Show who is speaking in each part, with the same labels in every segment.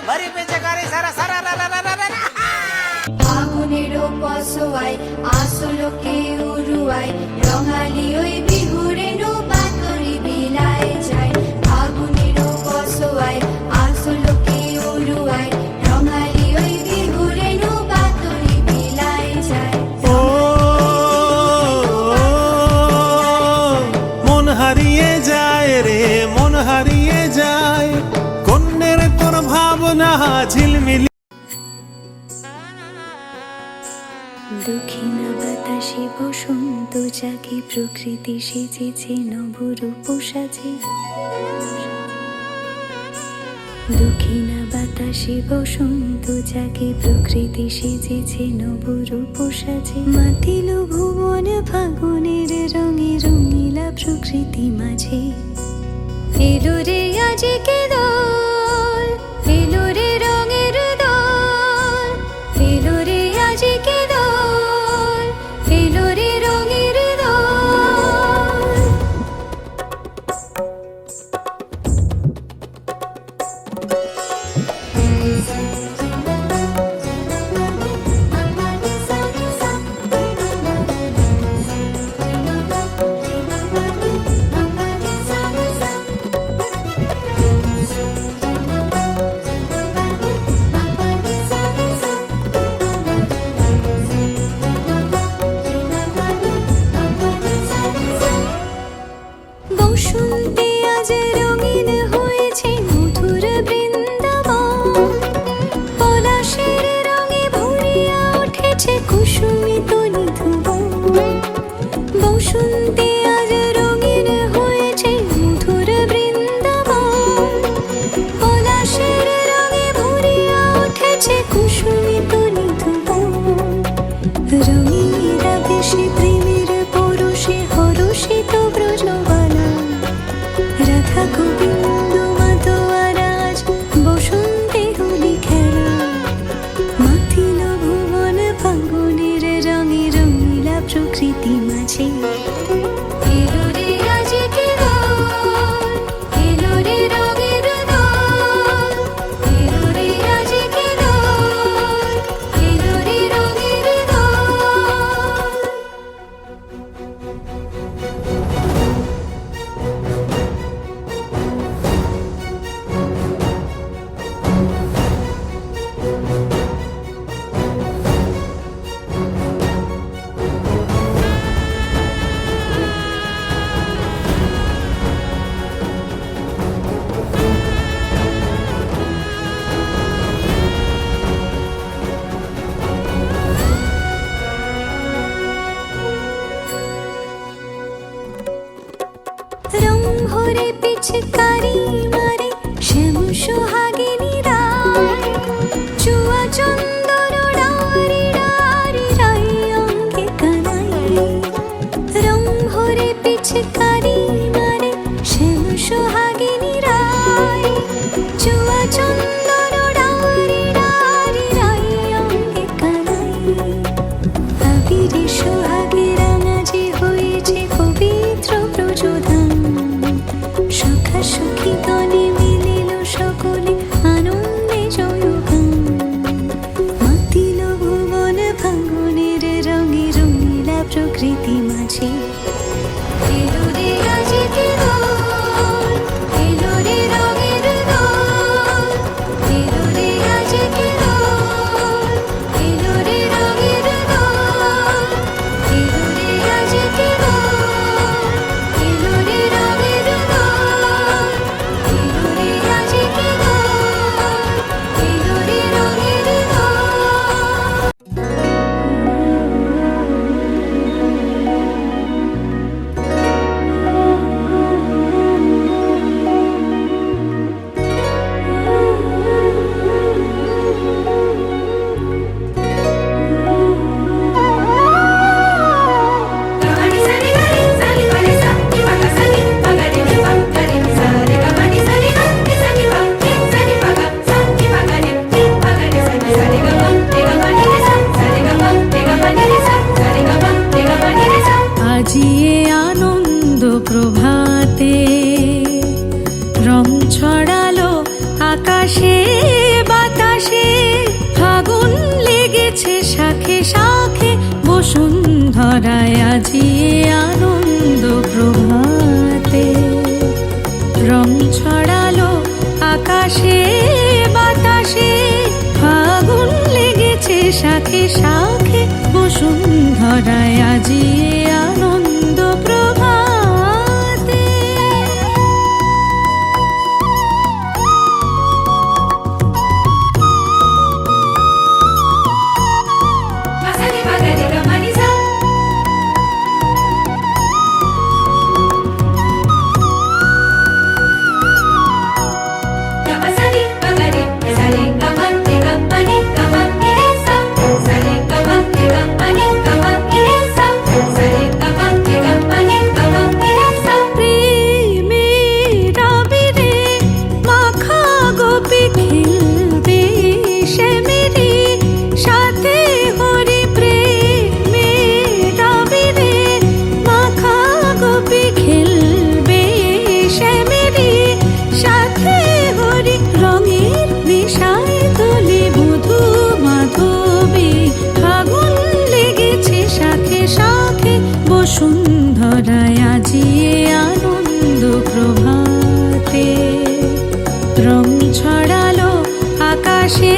Speaker 1: ভরি পেছে গাড়ি সারা সারা রা রা রা রা রা।
Speaker 2: আগুনেরও পশোয়ায় আসলোকে উড়ুয়ায় রঙালি ওই বিহুরেনো বাতরি বিলায় যায়। আগুনেরও পশোয়ায় আসলোকে উড়ুয়ায় রঙালি ওই বিহুরেনো বাতরি বিলায় যায়।
Speaker 3: ও মন হারিয়ে যায় রে, মন হারিয়ে যায়, কন্যের তোর ভাবনা ঝিলমিলি।
Speaker 2: দক্ষিণা বাতাসে বসন্ত জাগে প্রকৃতি সেজেছে নবরূপ সাজে। দক্ষিণা বাতাসে বসন্ত জাগে প্রকৃতি সেজেছে নবরূপ সাজে। মাতিল ভুবন ফাগুনের রঙে রঙিলা প্রকৃতি মাঝে। এলো রে আজকে দোল, এলো রে রঙের দোল, এলো রে আজকে দোল, এলো রে রঙের দোল। ধরায় আজি আনন্দ প্রভাতে রং ছড়ালো আকাশে বাতাসে ফাগুন লেগেছে শাখে শাখে বসুন্ধরায় আজি আনন্দ প্রভাতে বসুন্ধরায় আজি আনন্দ প্রভাতে রং ছড়ালো আকাশে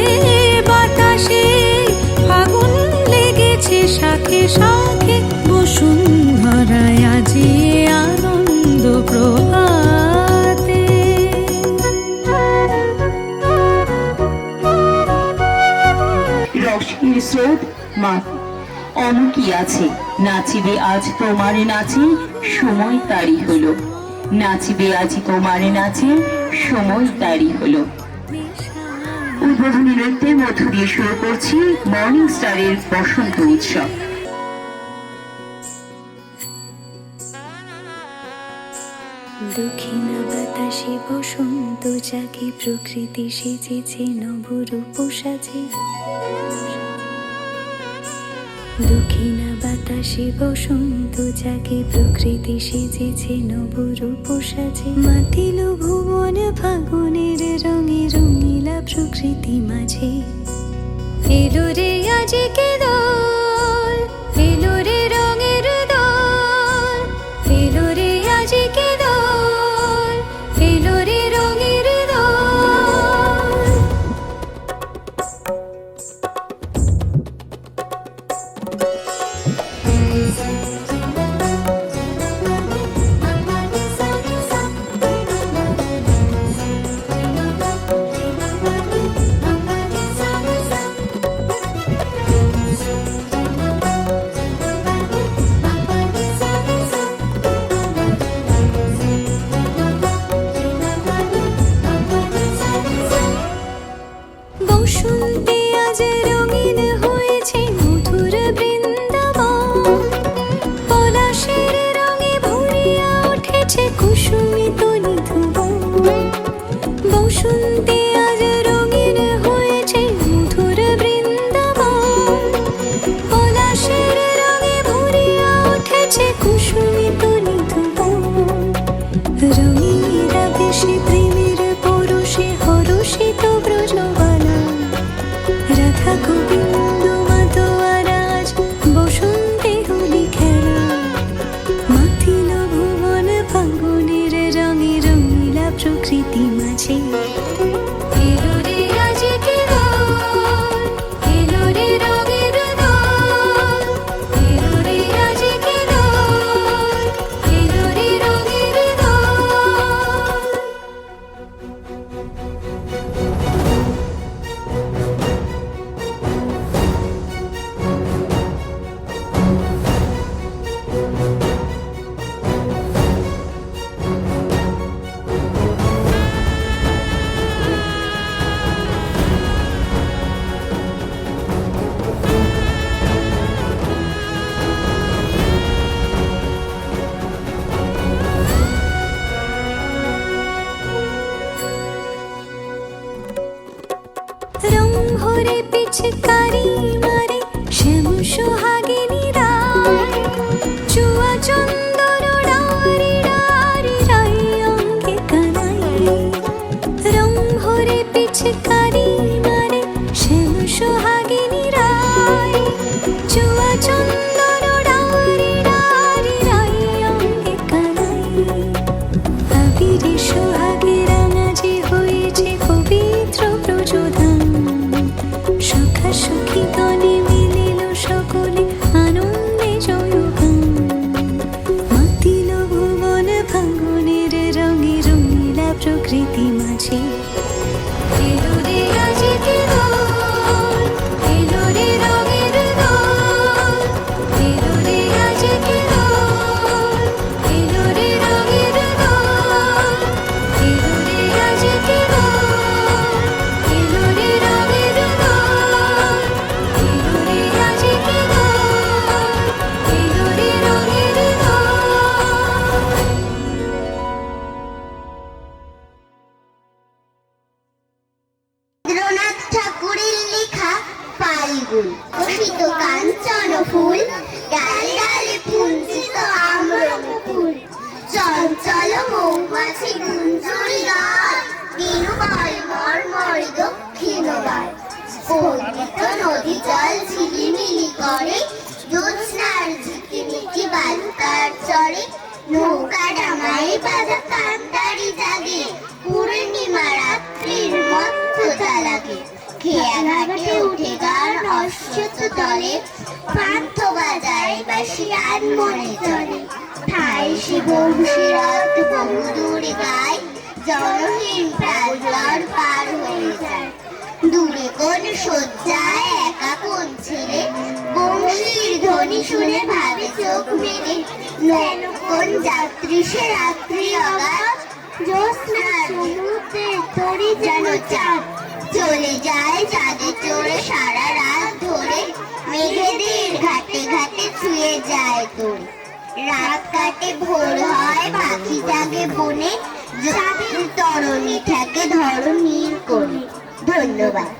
Speaker 2: বাতাসে ফাগুন লেগেছে শাখে শাখে বসুন্ধরায় আজি আনন্দ প্রভাতে
Speaker 4: রসের স্রোত মা অমুকি আছে নাচিবে আজ তোমার নাচে সময় তারি হলো নাচিবে আজ তোমার নাচে সময় তারি হলো উদ্বোধনী নৃত্যের মধ্য দিয়ে শুরু করছি মর্নিং স্টারের বসন্ত উৎসব।
Speaker 2: দক্ষিণা বাতাসে বসন্ত জাগে প্রকৃতি সেজেছে নবরূপ সাজে দক্ষিণা বাতাসে বসন্ত জাগে প্রকৃতি সেজেছে নবরূপ সাজে মাতিল ভুবন ফাগুনের রঙে রঙিলা প্রকৃতি মাঝে এলো রে আজকে দোল এলো রে রঙের দোল এলো রে আজকে দোল এলো রে রঙের দোল বসন্তে আজ রঙিন হয়েছে মধুর বৃন্দাবন পলাশের রঙে ভরিয়া উঠেছে কুসুমিত নিধুবন বসন্তে আজ রঙিন হয়েছে মধুর বৃন্দাবন পলাশের রঙে ভরিয়া উঠেছে কুসুমিত নিধুবন রঙিনীরা বেশি প্রেমের পরশে হরষিত ব্রজবালা রাধা গোবিন্দ মাতোয়ারাজ বসন্তে হোলি খেলা মাতিল ভুবন ফাগুনের রঙে রঙিলা প্রকৃতি মাঝে এলো রে আজকে দোল এলো রে রঙের দোল এলো রে আজকে দোল এলো রে রঙের দোল রং ভরে পিচকারি মারে শ্যাম সোহাগিনী রায় চুয়া চন্দন ডারি ডারি রাই অঙ্গে কানাই রং ভরে পিচকারি মারে শ্যাম সোহাগিনী রায় চুয়া চন্দন ডারি
Speaker 5: ফাল্গুন শীত কাঞ্চন ফুল ডালে ডালে পুঞ্জিত আম্র মুকুল চঞ্চল মৌমাছি গুঞ্জরি গায় দিনুবাই মর্মরে দক্ষিণ গায় পবিত্র নদী জল ঝিলিমিলি করে জ্যোৎস্নার ঝিকিমিকি বালুকার চরে নৌকা ডাঙায় বাজা কান্তারি জাগে পূর্ণিমা রাত্রির মধ্যতা লাগে খেয়া ঘাটে উঠে গান অশ্বত দলে পান্থ বাজায় বাসি আন মনে চলে ঠাই সে বংশীরথ বহু দূরে গায় জনহীন প্রান্তর পার হয়ে যায় দূরে কোন শয্যায় একা কোন ছেলে বংশীর ধ্বনি শুনে ভাবে চোখ মেলে কোন যাত্রী সে রাত্রি অগাধ জ্যোৎস্নার সমুদ্রের তরি যেন চাঁদ চলে যায় চাঁদে চড়ে সারা রাত ধরে মেঘেদের ঘাটে ঘাটে ছুঁয়ে যায় তোরে রাত কাটে ভোর হয় পাখি জাগে বনে চাঁদের তরণী থাকে ধরণীর কোণে ধন্যবাদ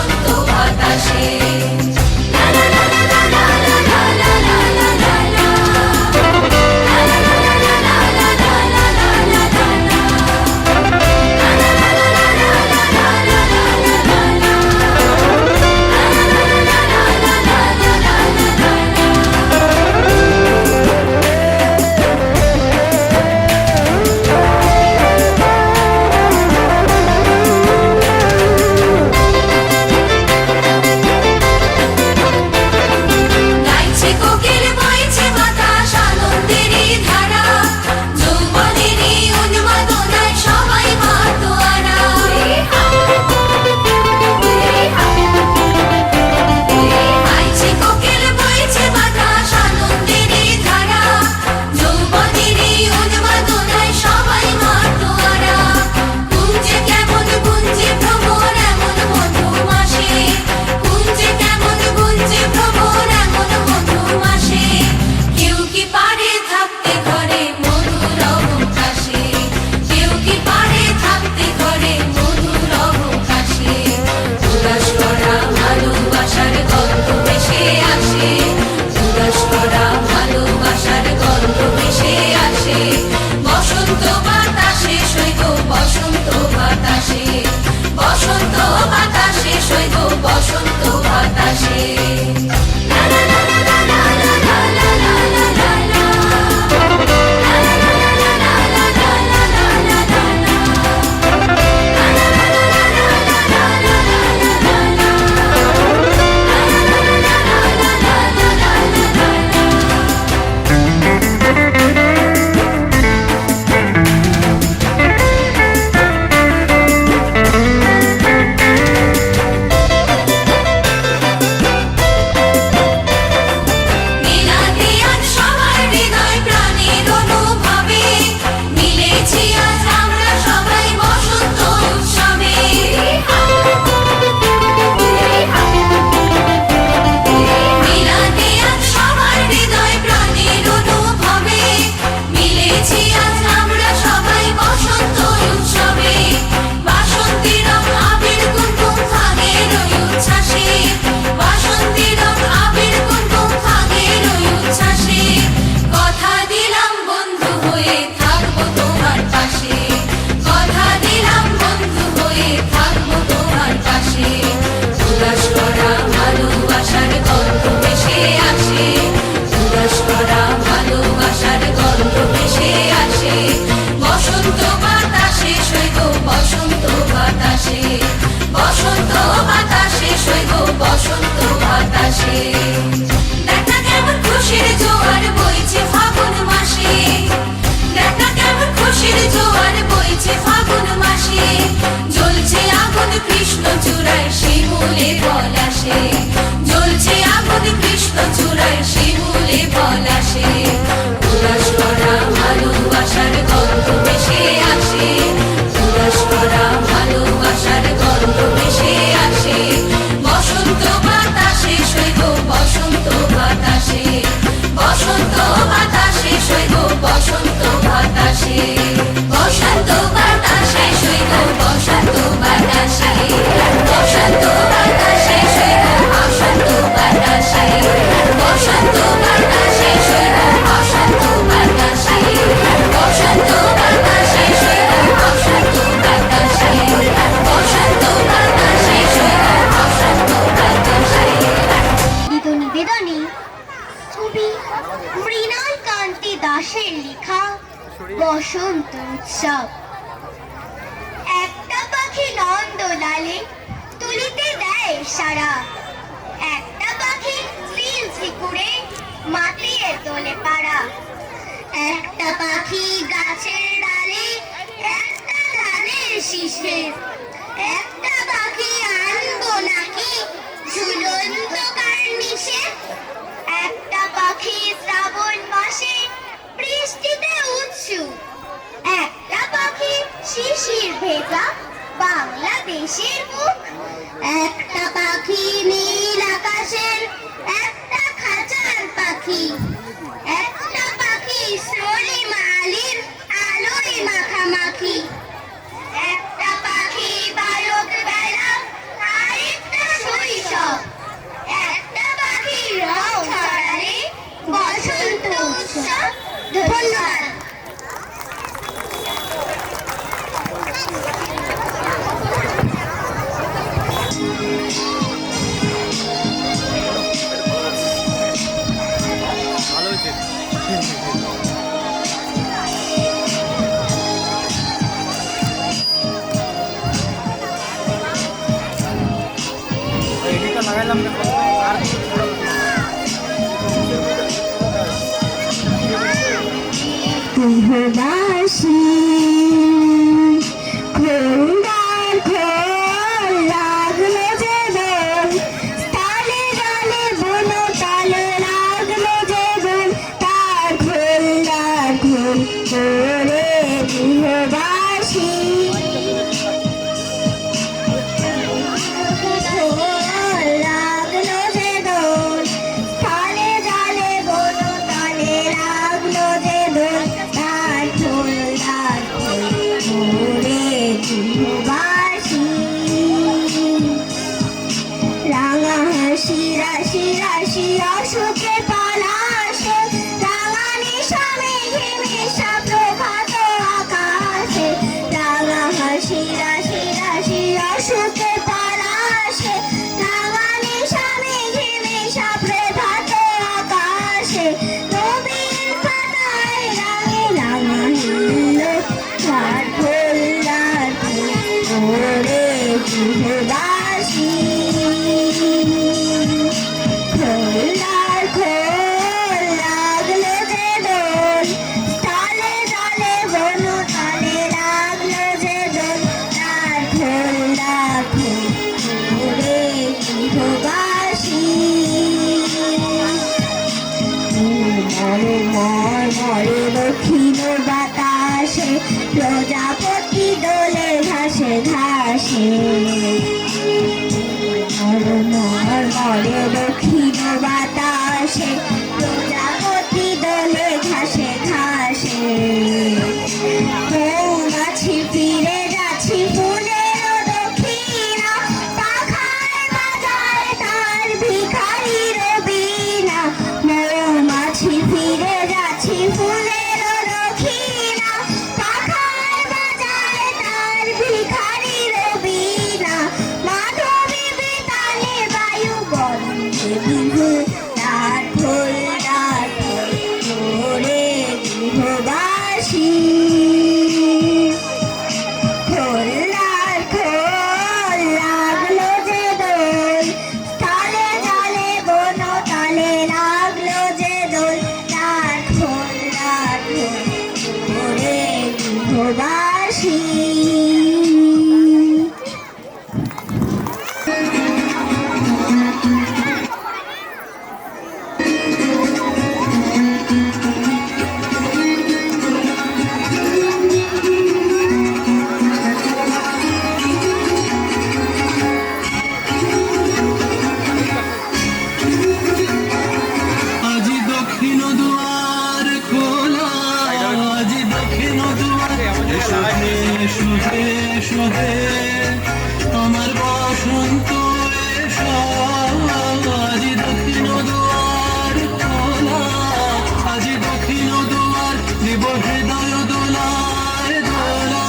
Speaker 2: বসন্ত বাতাসে লা লা লা লা লা লা লা লা লা লা লা লা। লা লা লা লা লা লা লা লা লা লা লা লা লা। লা লা লা লা লা লা লা লা লা লা লা লা। গাইছে কোকিল বইছে বাতাস আনন্দেরই ধারা যৌবনেরই উন্মাদনায় সবাই মাতোয়ারা গাইছে কোকিল বইছে বাতাস আনন্দেরই ধারা যৌবনেরই উন্মাদনায় সবাই মাতোয়ারা কুঞ্জে কেমন গুঞ্জে ভ্রমর এমন মধুমাসে কুঞ্জে কেমন গুঞ্জে ভ্রমর এমন মধুমাসে কেউ কি পারে থাকতে ঘরে মধুর অবকাশে কেউ কি পারে থাকতে ঘরে মধুর অবকাশে উদাস করা ভালোবাসার গন্ধ ভেসে আসে উদাস করা ভালোবাসার গন্ধ ভেসে আসে বসন্ত বাতাসে সৈগ বসন্ত বাতাসে বসন্ত বাতাসে সৈগ বসন্ত বাতাসে লা লা লা লা লা লা লা লা লা লা লা লা। লা লা লা লা লা লা লা লা লা লা লা লা লা। লা লা লা লা লা লা লা লা লা লা লা লা লা। মিলাতে আজ সবার হৃদয় প্রাণের অনুভবে মিলেছি আজ আমরা সবাই বসন্ত উৎসবে মিলাতে আজ সবার হৃদয় প্রাণের অনুভবে মিলেছি আজ আমরা সবাই বসন্ত উৎসবে বাসন্তী রং আবির কুমকুম ফাগের ওই উচ্ছ্বাসে বাসন্তী রং আবির কুমকুম ফাগের ওই উচ্ছ্বাসে কথা দিলাম বন্ধু হয়ে থাকবো তোমার পাশে কথা দিলাম বন্ধু হয়ে থাকবো তোমার পাশে উদাস করা ভালোবাসার গন্ধ ভেসে আসে উদাস করা ভালোবাসার গন্ধ ভেসে আসে বসন্ত বাতাসে সৈগ বসন্ত বাতাসে বসন্ত বাতাসে সৈগ বসন্ত বাতাসে দেখা কেমন খুশির জোয়ার বইছে ফাগুন মাসে দেখা কেমন খুশির জোয়ার বইছে ফাগুন মাসে জ্বলছে আগুন কৃষ্ণ চূড়ায় শিমুলে পলাশে জ্বলছে আগুন কৃষ্ণ চূড়ায় শিমুলে পলাশে উদাস করা ভালোবাসার গন্ধ ভেসে আসে উদাস করা ভালোবাসার গন্ধ ভেসে আসে বসন্ত বাতাসে সৈগ বসন্ত বাতাসে বসন্ত বাতাসে সৈগ বসন্ত বাতাসে বসন্ত বাতাসে সৈগ বসন্ত বাতাসে বসন্ত বাতাসে সৈগ বসন্ত বাতাসে বসন্ত বাতাসে সৈগ বসন্ত বাতাসে বসন্ত বাতাসে সৈগ বসন্ত বাতাসে বসন্ত বাতাসে সৈগ বসন্ত বাতাসে।
Speaker 5: গীত নিবেদনে ছবি মৃণাল কান্তি দাসের লেখা বসন্ত উৎসব। একটা পাখি নন্দলালে তুলিতে দেয় সারা একটা পাখি ঝিলঝি করে মাতিয়ে তোলে পাড়া একটা পাখি গাছের ডালে একটা ধানের শীষে একটা পাখি আনবো নাকি ঝুলন্ত কার্নিশে একটা পাখি শ্রাবণ মাসে বৃষ্টিতে উৎসুক একটা পাখি শিশির ভেজা বাংলাদেশের মুখ একটা পাখি নীল আকাশের একটা খাঁচার পাখি একটা পাখি সোলি মালির আলোয় মাখামাখি একটা পাখি বালক বেলা আরেকটা
Speaker 1: লাগাইলাম আর
Speaker 5: কুহবাসী খোলদার খোল লাগলো যে দোল তালে ডালে বনো তালে লাগলো যে দোল তার খোলদার খোল করে কুহবাসী খোল লাগলো যে দোল তালে ডালে বনো তালে লাগলো যে দোল তার খোলদার খোল করে কুহবাসী রাঙা হাসি রাশি রাশি অশোকে পলাশে রাঙা নিশা মেঘে মেশা প্রভাত আকাশে রাঙা হাসি রাশি রাশি অশোকে পলাশে রাঙা নিশা মেঘে মেশা প্রভাত আকাশে নবীন পাতায় রাঙে রাঙা হিল তার খোলদার করে কুহবাসী খোলদার খোল লাগলো যে দোল তালে তালে বনো তালে লাগলো যে দোল তার খোলদার খোল করে কুহবাসী মরে মরে দক্ষিণ বাতাসে প্রজাপতি দোলে ঘাসে ঘাসে মরে দক্ষিণ বাতাসে প্রজাপতি দোলে ঘাসে ঘাসে মৌমাছি ফিরে যাচ্ছি ফুলের দক্ষিণা পাখায় বাজায় তার ভিখারির বীণা মৌমাছি ফিরে যাচ্ছি ফুলের দক্ষিণা পাখায় বাজায় তার ভিখারির বীণা মাধবী বেতালে বায়ু বন্দে বিহু তার খোলদার করে গৃহবাসী খোলদার খোল লাগলো যে দোল তালে তালে বনো তালে লাগলো যে দোল তার খোলদার করে গৃহবাসী
Speaker 3: আজি দক্ষিণ দুয়ার খোলা আজি দক্ষিণ দুয়ার এসো হে এসো হে এসো হে আমার বসন্ত এসো আজি দক্ষিণ দুয়ার খোলা আজি দক্ষিণ দুয়ার দিব হৃদয় দোলায় দোলা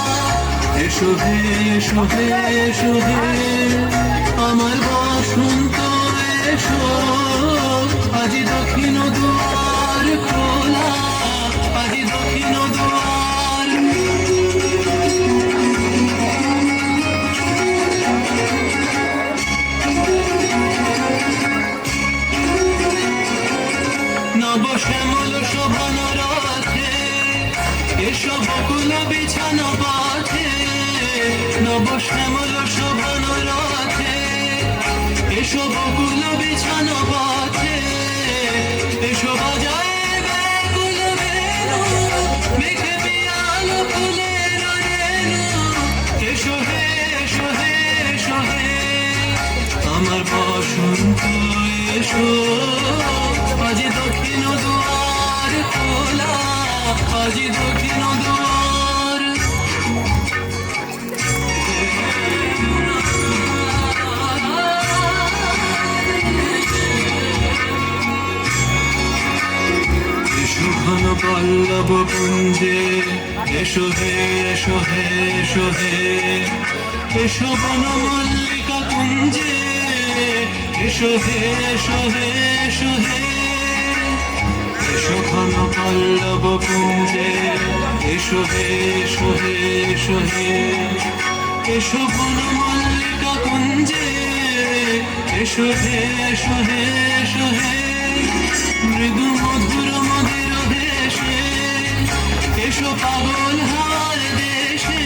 Speaker 3: এসো হে এসো হে এসো হে আমার বসন্ত এসো আজি দক্ষিণ দুয়ার খোলা আজি দক্ষিণ দুয়ার নব শ্যামল শোভন রথে এসো বকুল বিছানো পথে নব শ্যামল শোভন রথে এসো বকুল বিছানো পথে এসো বাজায় ব্যাকুল বেনু মেঘে পিয়াল ফুলের রেণু এসো হে এসো হে এসো হে আমার বসন্ত এসো আজি দক্ষিণ দুয়ার খোলা আজি দক্ষিণ দুয়ার এসো ঘন পল্লব কুঞ্জে এসো হে এসো হে এসো হে এসো বন মল্লিকা কুঞ্জে এসো হে এসো হে এসো হে এসো ঘন পল্লব কুঞ্জে এসো হে এসো হে এসো হে এসো বন মল্লিকা কুঞ্জে এসো হে এসো হে এসো হে মৃদু মধুর মধুর দেশে এসো পাগল হার দেশে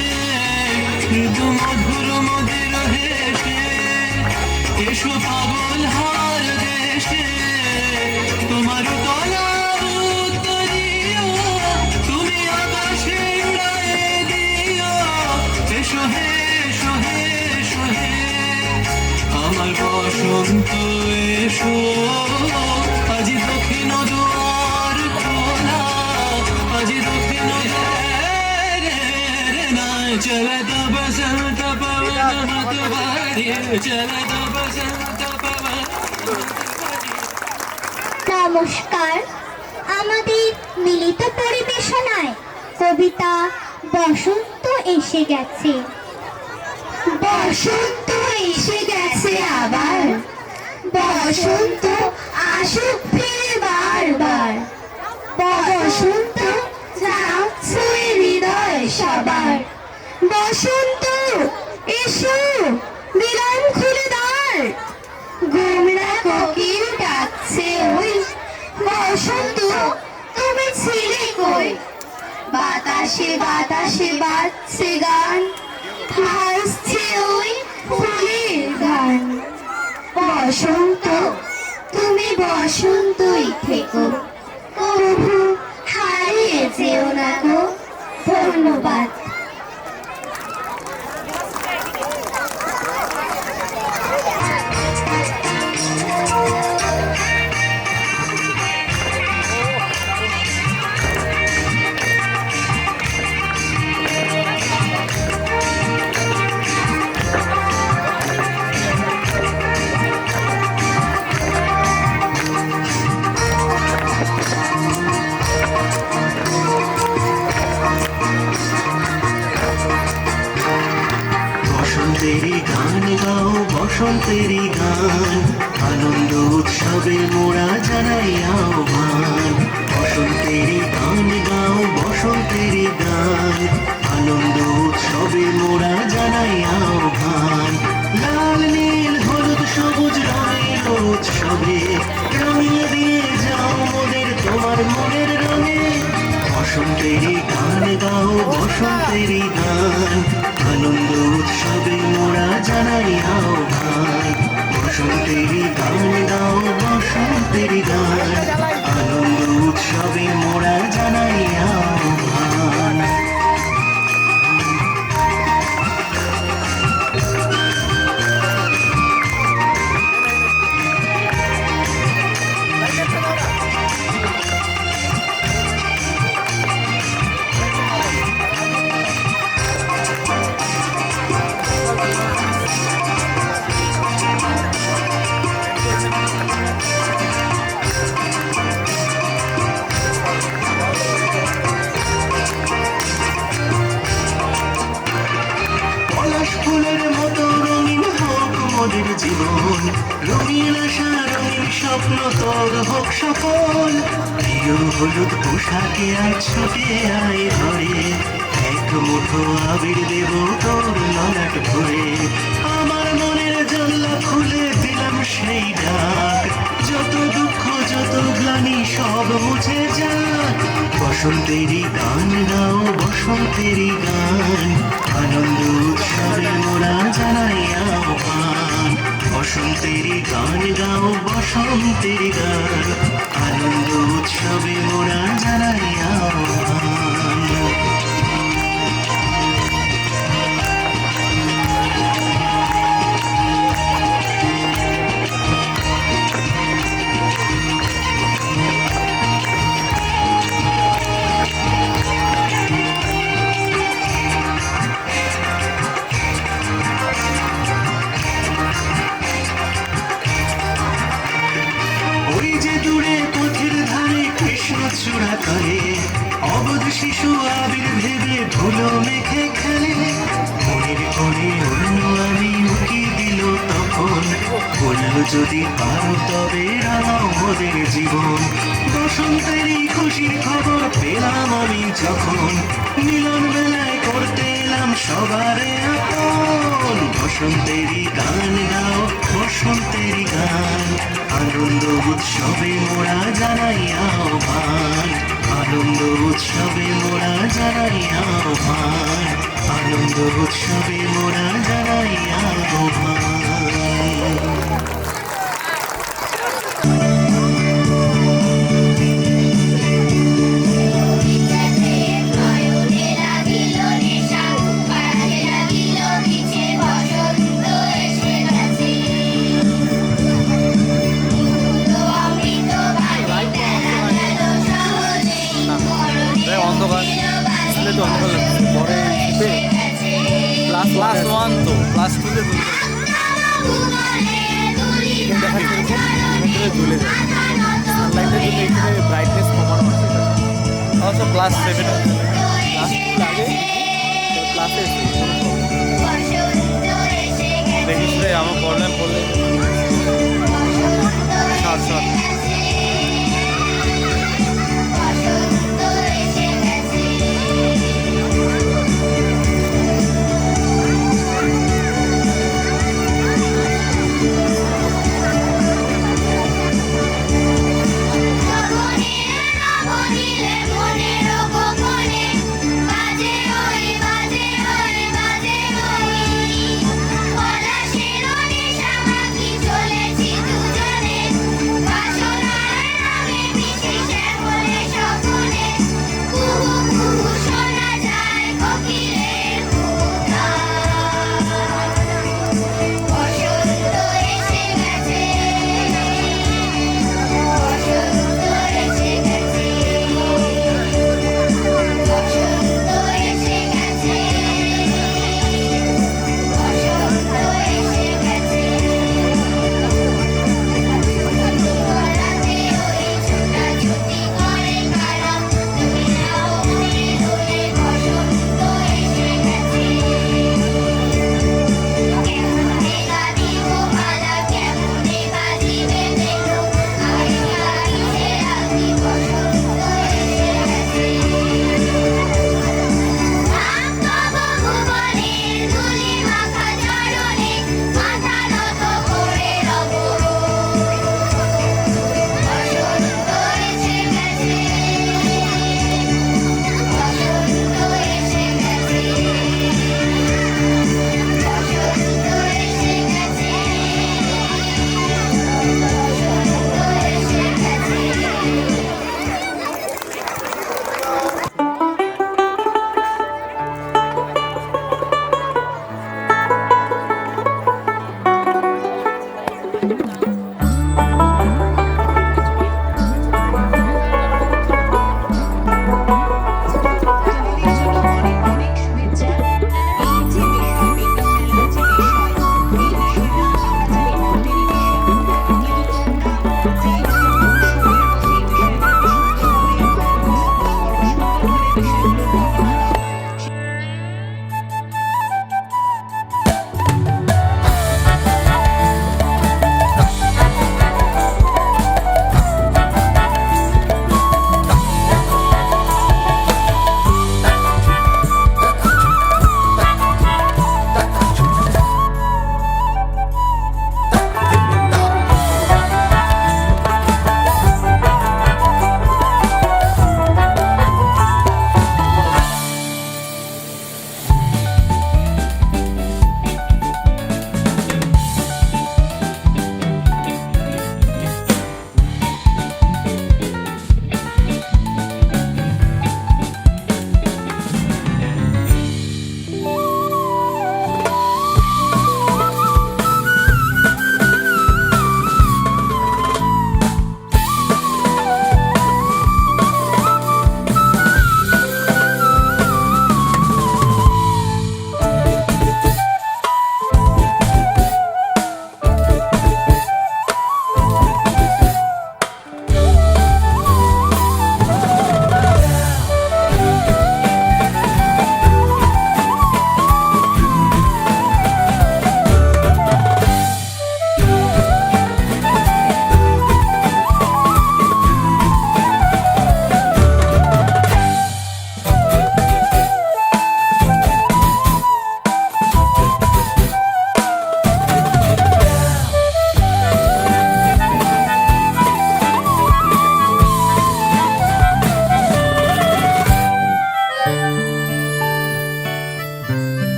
Speaker 3: মৃদু মধুর মধুর দেশে এসো পাগল হার দেশে তোমার তলার উত্তরীয় তুমি আকাশে উড়ায়ে দিও এসো হে এসো হে এসো হে আমার বসন্ত এসো আজি দক্ষিণ দুয়ার খোলা আজি দক্ষিণ চলে তো বসন্ত পবন মতবারি চলে তো বসন্ত পবন
Speaker 5: নমস্কার, আমাদের মিলিত পরিবেশনায় কবিতা বসন্ত এসে গেছে। বসন্ত এসে গেছে আবার, বসন্ত আসুক ফিরে বারবার। বসন্ত জাগছে হৃদয় সবার। বসন্ত এসো, বিরাম খুলে দ্বার। গোমরা কোকিল ডাকছে ওই, বসন্ত তুমি ছিলে কই? বাতাসে বাতাসে বাজছে গান, ভাসছে ওই ফুলের গান। বসন্ত তুমি বসন্তই থেকো, প্রভু হারিয়ে যেও না গো। ধন্যবাদ।
Speaker 3: বসন্তেরই গান গাও বসন্তেরই গান আনন্দ উৎসবে মোরা জানাই আহ্বান বসন্তেরই গান গাও বসন্তেরই গান আনন্দ উৎসবে মোরা জানাই আহ্বান লাল নীল হলুদ সবুজ রঙের উৎসবে রঙিয়ে দিয়ে যাও মোদের তোমার মনের রঙে বসন্তেরই গান গাও বসন্তেরই গান আনন্দ উৎসবে মোরা জানাই আহ্বান বসন্তেরই গান গাও বসন্তেরই গান আনন্দ উৎসবে মোরা জানাই আহ্বান ফুলের মতো রঙিন হোক মোদের জীবন রঙিন আশা রঙিন স্বপ্ন তোর হোক সফল প্রিয় হলুদ পোশাকে আজ ছুটে আয় ঘরে এক মুঠো আবির দেব তোর ললাট ভরে আমার মনের জানলা খুলে দিলাম সেই ডাক যত দুঃখ যত গ্লানি সব মুছে যাক বসন্তেরই গান গাও বসন্তেরই গান আনন্দ উৎসবে মোরা জানাই আহ্বান বসন্তেরই গান গাও বসন্তেরই গান আনন্দ উৎসবে মোরা জানাই আহ্বান চূড়া করে অবধ শিশু আবির ভেবে ধুলো মেখে খেলে মনের কোণে অন্য আমি উকি দিল তখন বলল যদি পারো তবে রাঙাও মোদের জীবন বসন্তেরই খুশির খবর পেলাম আমি যখন মিলন বেলায় করতে এলাম সবার আপন বসন্তেরই গান গাও বসন্তেরই আনন্দ উৎসবে মোরা জানাই আহ্বান, আনন্দ উৎসবে মোরা জানাই আহ্বান, আনন্দ উৎসবে মোরা জানাই আহ্বান।
Speaker 2: নয়নে লাগিল নেশা, পাড়াতে লাগিল পিছে, বসন্ত এসে গেছে। মুগ্ধ অমৃত বাণী বেলা গেল সহজেই, মরণে
Speaker 6: অন্ধকার স্কুলে তো অন্ধকার লাগছে পরে
Speaker 2: এসে গেছে।
Speaker 6: ক্লাস 1 তো ক্লাস 2 তে
Speaker 2: ঘুমালে দুলির
Speaker 6: দেখা যাচ্ছে এখানে ঝুলে যায় সানলাইটে যদি এখানে ব্রাইটনেস কমানো আছে অবশ্য ক্লাস 7 ক্লাস 2 লাগে ক্লাসে
Speaker 2: বসন্ত এসে গেছে।
Speaker 6: দেখিস রে আমার প্রবলেম করলে সর সর
Speaker 2: বসন্ত এসে গেছে। শ্রাবণের নবনীলে মনের গোপনে, বাজে ওই বাজে ওই বাজে ওই, পলাশের নেশা মাখি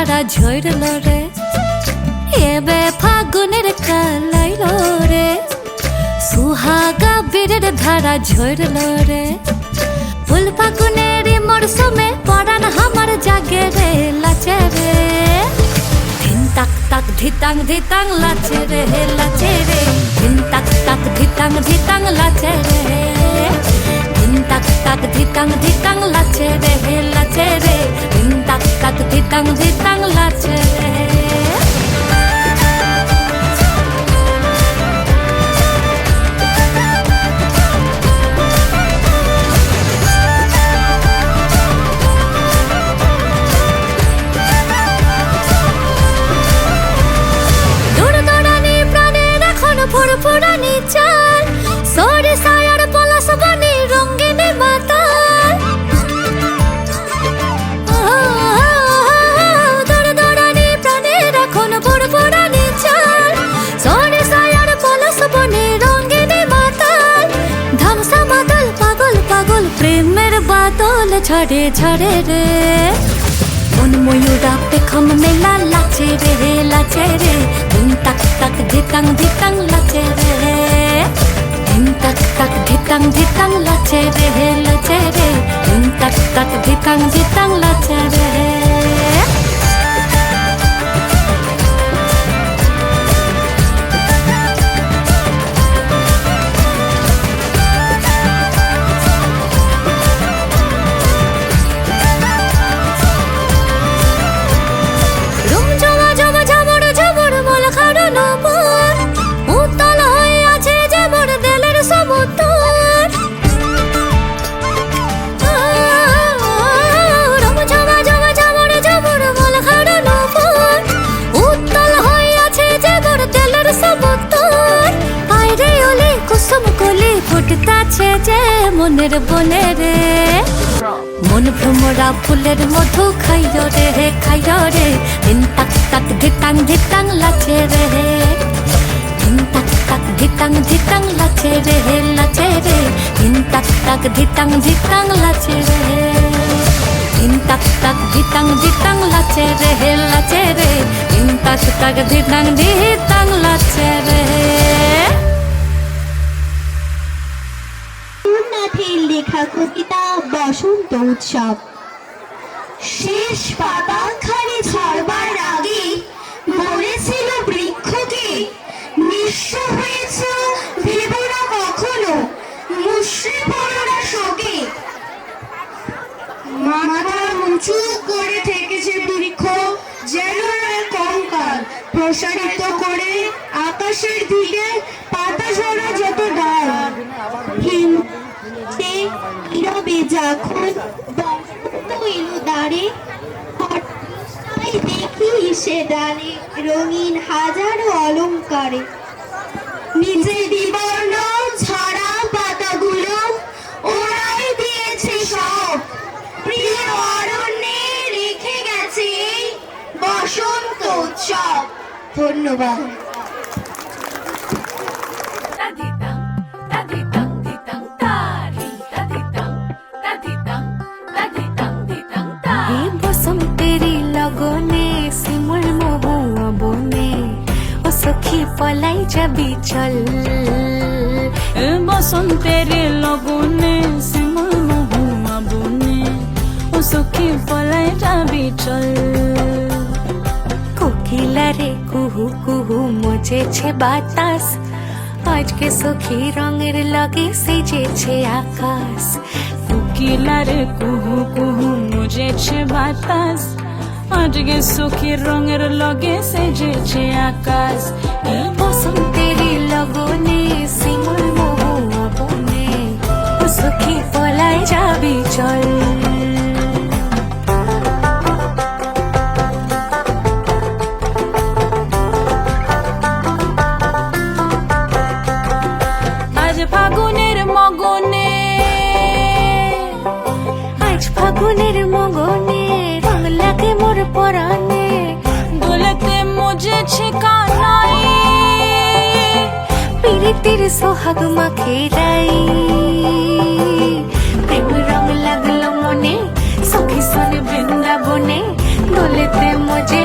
Speaker 2: ধারা ঝরল রে এবে ফাগুনের কালাইল রে সুহাগা বীরের ধারা ঝরল রে ফুল ফাগুনের মরশুমে পরাণ আমার জাগে রে লাচে রে ধিন তাক তাক ধিতাং ধিতাং লাচে রে লাচে রে ধিন তাক তাক ধিতাং ধিতাং লাচে রে ধিন তাক তাক ধিতাং ধিতাং লাচে রে লাচে রে ধিন তাক তাক ধিতাং ধিতাং লাচে রে ফুরফুরানি চাল সরে সায়ার পলাশ বনে রঙিন মাতাল দৌড়ানি প্রাণের এখন ফুরফুরানি চাল সরে সায়ার পলাশ বনে রঙিন মাতাল ধামসা মাতাল পাগল পাগল প্রেমের বাদল ঝড়ে ঝড়ে রে মন ময়ূরা পেখম মেলা লাচে রে লাচে রে ধিন তাক তাক ধিতাং ধিতাং লাচে রে ধিন তাক তাক ধিতাং ধিতাং লাচে রে লাচে রে ধিন তাক তাক ধিতাং ধিতাং লাচে রে যে মনের বনে রে মন ভ্রমরা ফুলের মধু খাইয় রে খাইয় রে ধিন তাক তাক ধিতাং ধিতাং লাচে রে ধিন তাক তাক ধিতাং ধিতাং লাচে রে লাচে রে ধিন তাক তাক ধিতাং ধিতাং লাচে রে ধিন তাক তাক ধিতাং ধিতাং লাচে রে লাচে রে ধিন তাক তাক ধিতাং ধিতাং লাচে রে
Speaker 5: লেখা কবিতা বসন্ত উৎসব শেষ পাতাখানি ঝরবার আগে বলেছিল বৃক্ষকে নিঃস্ব হয়েছ ভেব না কখনো মুষড়ে পড়ো না শোকে মাথা উঁচু করে থেকেছে বৃক্ষ যেন কঙ্কাল প্রসারিত করে আকাশের দিকে পাতা ঝরা যত ডাল নীরবে যখন বসন্ত এলো দ্বারে দেখি সে ডালে রঙিন হাজারো অলংকারে নিচে বিবর্ণ ঝরা পাতাগুলো ওরাই দিয়েছে সব প্রিয় অরণ্যে রেখে গেছে বসন্ত উৎসব ধন্যবাদ
Speaker 2: সখী পলাই যাবি চল
Speaker 7: বসন্তের লগনে শিমুল মহুয়া বনে ও সখী পলাই যাবি চল
Speaker 2: কোকিলারে কুহু কুহু মজেছে বাতাস আজকে সখী রঙের লগে সেজেছে আকাশ
Speaker 7: কোকিলারে কুহু কুহু মজেছে বাতাস আজকে সখীর রঙের লগে সেজেছে আকাশ
Speaker 2: বসন্তের লগনে শিমুল মহুয়া বনে ও সখী পলাই যাবি চল
Speaker 7: আজ ফাগুনের মগনে
Speaker 2: আজ ফাগুনের মগনে রং লাগে মোর পরানে
Speaker 7: দোলতে মজেছে কানাই
Speaker 2: প্রীতির সোহাগ মাখে রাই প্রেম রং লাগলো মনে সখী সনে বৃন্দাবনে দোলেতে মজে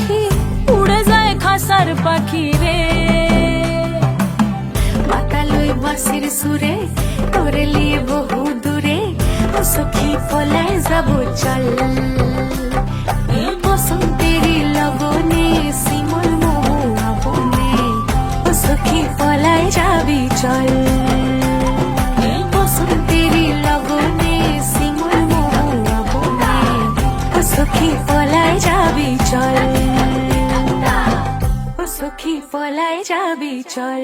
Speaker 7: পাখি উড়ে যায় খাসার পাখি রে মাতালই বাঁশির সুরে তোরে লিয়ে বহু দূরে ও সখী পলায় যাব চল এ বসন্তেরই লগনে শিমুল মহুয়া বনে ও সখী পলায় যাবি চল এ বসন্তেরই লগনে শিমুল মহুয়া বনে ও সখী পলায় যাবি চল ও সখী পলায় যাবি চল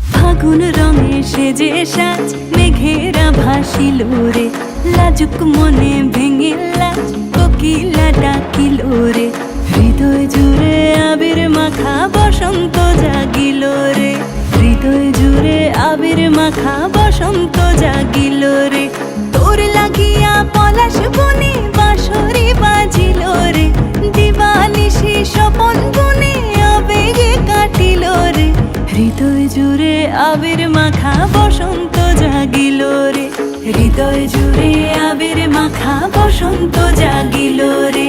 Speaker 8: ফাগুন রঙে সেজে সাজ মেঘেরা ভাসিল রে লাজুক মনে ভেঙে লাজ কোকিলা ডাকিল রে হৃদয় জুড়ে আবির মাখা বসন্ত জাগিল রে হৃদয় জুড়ে আবির মাখা বসন্ত জাগিল রে তোর লাগিয়া পলাশ বনে বাঁশরি বাজিল রে দিবানিশি স্বপন বনে আবেগে কাটিল রে হৃদয় জুড়ে আবির মাখা বসন্ত জাগিল রে হৃদয় জুড়ে আবির মাখা বসন্ত জাগিল রে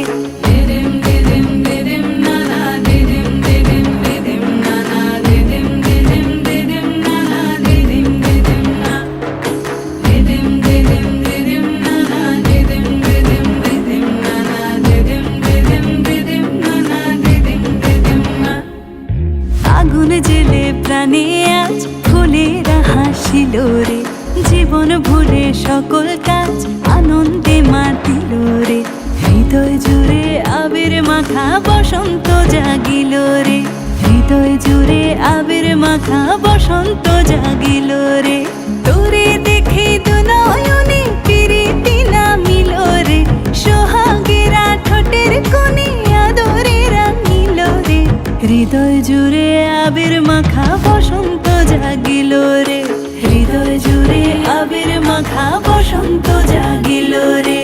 Speaker 8: আগুন জেলে প্রাণে আজ ফুলেরা হাসিল রে জীবন ভুলে সকল কাজ আনন্দে মাতিল রে হৃদয় জুড়ে আবির মাখা বসন্ত জাগিল রে হৃদয় জুড়ে আবির মাখা বসন্ত জাগিল রে তোরে দেখে দু নয়নে প্রীতি নামিল রে সোহাগেরা ঠোঁটের কোণে আদরে রাঙিল রে হৃদয় জুড়ে আবির মাখা বসন্ত জাগিল রে হৃদয় জুড়ে আবির মাখা বসন্ত জাগিল রে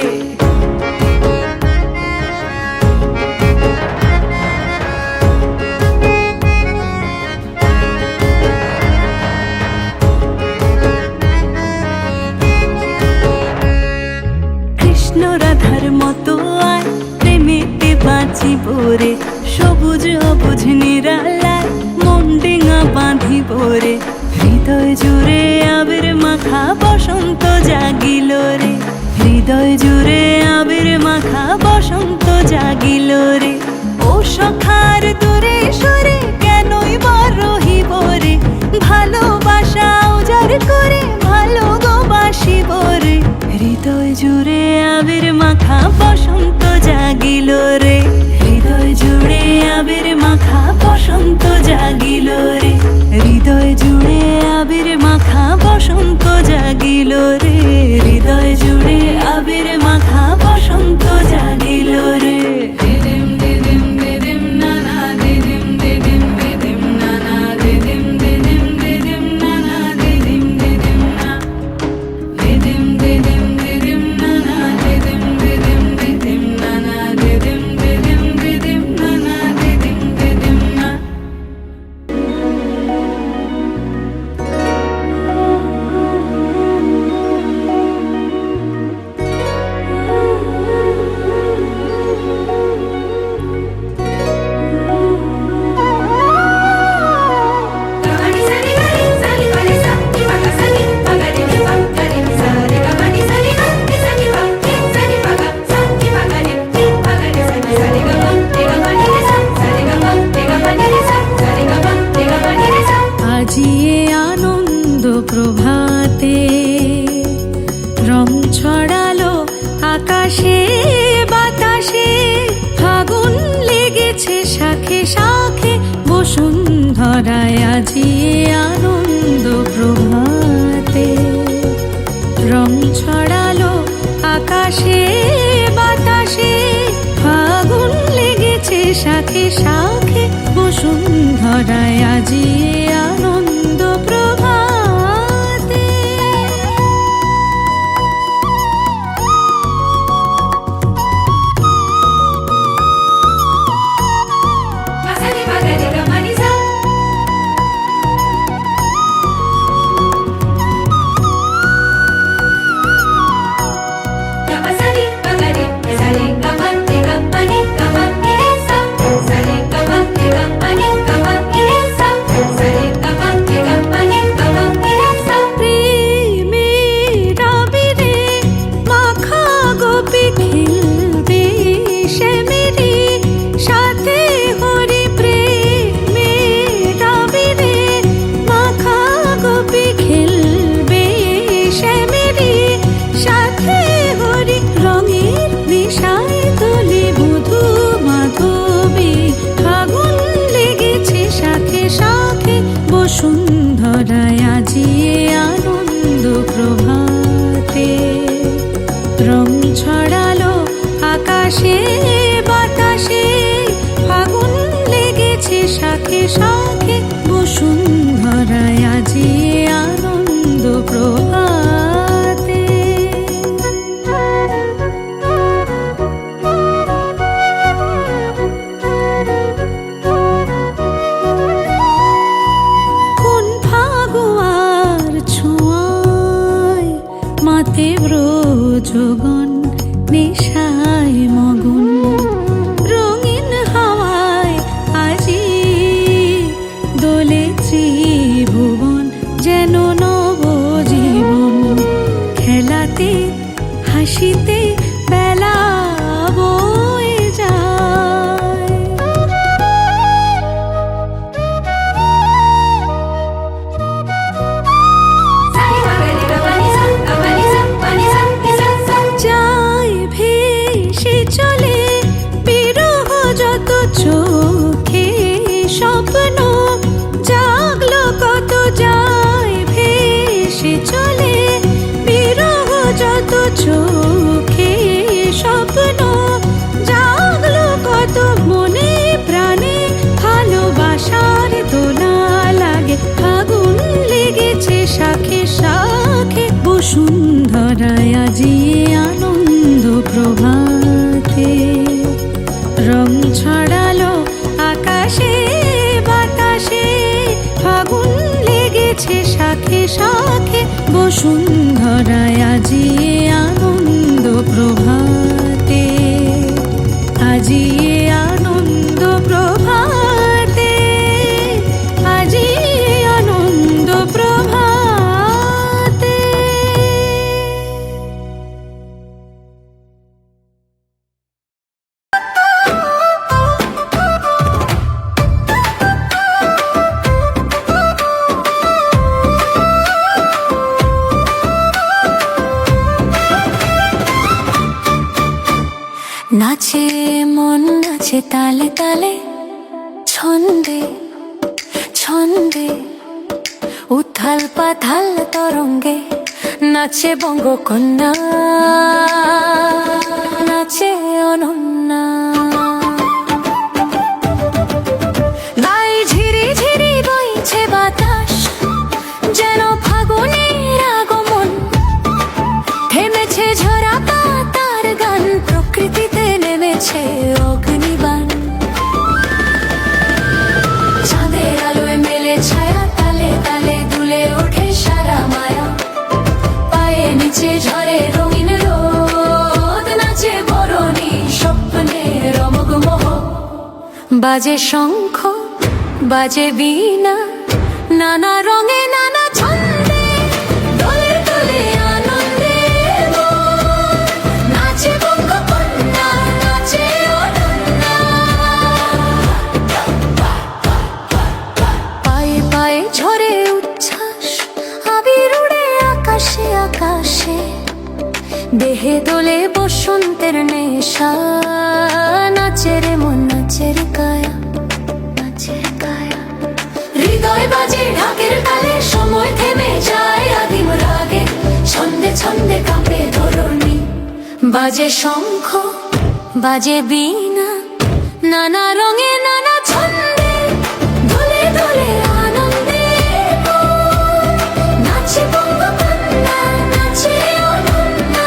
Speaker 8: কৃষ্ণ রাধার মতো আয় প্রেমেতে বাঁচিব রে সবুজ অবুঝ নিরালায় মন ডিঙা বাঁধিব রে হৃদয় জুড়ে আবির মাখা বসন্ত জাগিল রে হৃদয় জুড়ে আবির মাখা বসন্ত জাগিল রে ও সখার দূরে সরে কেনই বর রহিব রে ভালোবাসা উজাড় করে ভালো গো বাসিব রে হৃদয় জুড়ে আবির মাখা বসন্ত জাগিল রে হৃদয় জুড়ে আবির মাখা বসন্ত জাগিল রে হৃদয় জুড়ে আবির মাখা বসন্ত জাগিল রে হৃদয় জুড়ে আবির মাখা বসন্ত জাগিল রে
Speaker 7: আজিয়ে আনন্দ প্রভাতে রং ছড়ালো আকাশে বাতাসে ফাগুন লেগেছে শাখে শাখে বসুন্ধরায় আজিয়ে আনন্দ প্রভাতে রং ছড়ালো আকাশে বাতাসে ফাগুন লেগেছে শাখে শাখে বসুন্ধরায় আজিয়ে আনন্দ প্রভাতে আকাশে বাতাসে ফাগুন লেগেছে শাখে শাখে বসুন্ধরায় আজি আনন্দ প্রভাতে। কোন ফাগুয়ার ছোঁয়ায় মাতে ব্রজগণ নেশায় মগন, রঙিন হাওয়ায় আজি দোলে ত্রিভুবন যেন নবজীবন। খেলাতে হাসিতে বেলা বয়ে যায়। যায় ভেসে চলে বিরহ যত চোখে স্বপ্ন জাগলো কত, যায় ভেসে চলে বিরহ যত চোখে স্বপ্ন জাগলো কত, মনে প্রাণে ভালোবাসার দোলা লাগে ফাগুন লেগেছে শাখে শাখে বসুন্ধরায় আজি আনন্দ প্রভাতে। রং ছড়ালো আকাশে বাতাসে ফাগুন লেগেছে শাখে শাখে বসুন্ধরায় আজি আনন্দ প্রভাতে। আজি আনন্দ প্রভাতে, আজি আনন্দ প্রভাতে।
Speaker 2: নাচে মন নাচে তালে তালে ছন্দে ছন্দে উথাল পাথাল তরঙ্গে নাচে বঙ্গকন্যা নাচে অনন্যা। গায়ে ঝিরি ঝিরি বইছে বাতাস যেন ফাগুনের আগমন, থেমেছে ঝরা পাতার গান প্রকৃতিতে নেমেছে অগ্নিবাণ। চাঁদের আলোয় মেলে ছায়া তালে তালে দুলে ওঠে সারা মায়া, পায়ে নিচে ঝরে রঙিন রোদ নাচে বরণী স্বপ্নের অমোঘ মোহ। বাজে শঙ্খ বাজে বীণা নানা রঙে নানা ছন্দে দোলে দোলে আনন্দে নাচে বঙ্গকন্যা নাচে অনন্যা। পায়ে পায়ে ঝরে উচ্ছ্বাস আবির উড়ে আকাশে আকাশে, দেহে দোলে বসন্তের নেশা নাচে রে মন নাচে রে কায়া নাচে রে কায়া। হৃদয় বাজে ঢাকের তালে সময় থেমে যায় আদিম রাগে, ছন্দে ছন্দে কাঁপে ধরণী। বাজে শঙ্খ বাজে বীণা নানা রঙে নানা ছন্দে দোলে দোলে আনন্দে নাচে বঙ্গকন্যা নাচে অনন্যা।